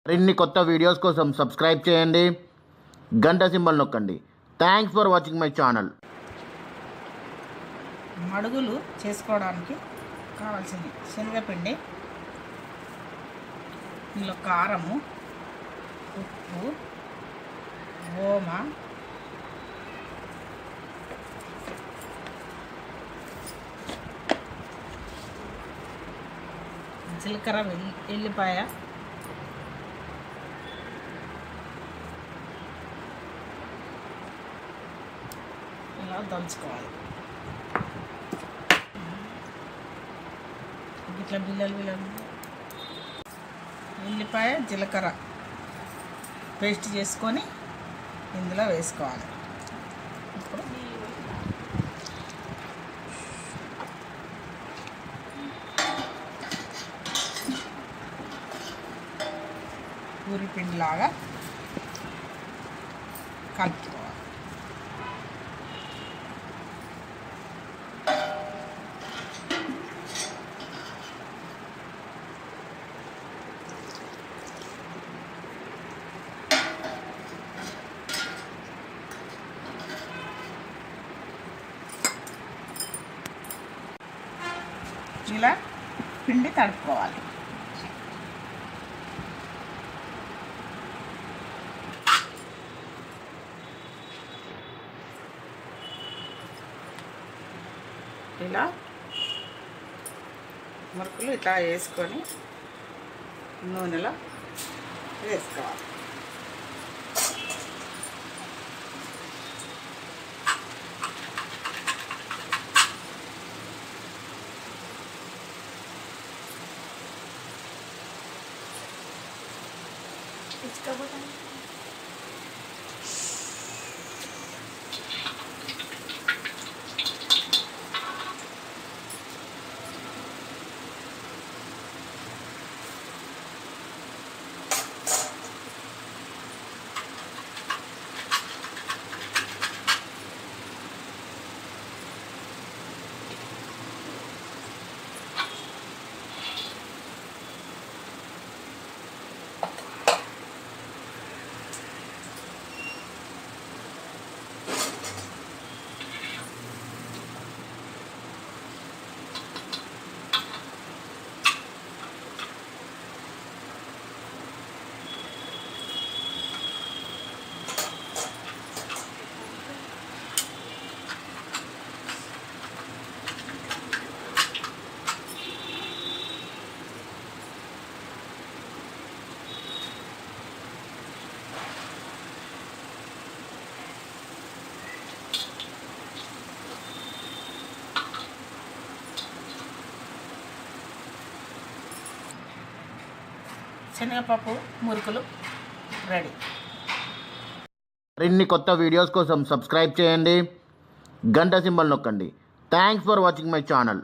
మరిన్ని కొత్త వీడియోస్ కోసం సబ్స్క్రైబ్ చేయండి, గంట సింబల్ నొక్కండి. Thanks for watching my channel. మడుగులు చేసుకోవడానికి కావాల్సింది శనగపిండి, ఇందులో కారము, ఉప్పు, ఓమ, జీలకర్ర, ఎల్లిపాయ, ఇలా దంచుకోవాలి. ఇట్లా బిల్లలు ఉల్లిపాయ, జీలకర్ర పేస్ట్ చేసుకొని ఇందులో వేసుకోవాలి. ఇప్పుడు పూరి పిండిలాగా కలుపుకోవాలి. ఇలా పిండి తడుపుకోవాలి. ఇలా మురుకులు ఇట్లా వేసుకొని నూనెలో వేసుకోవాలి. శనగపప్పు మురుకులు రెడీ. మరిన్ని కొత్త వీడియోస్ కోసం సబ్స్క్రైబ్ చేయండి, గంట సింబల్ నొక్కండి. Thanks for watching my channel.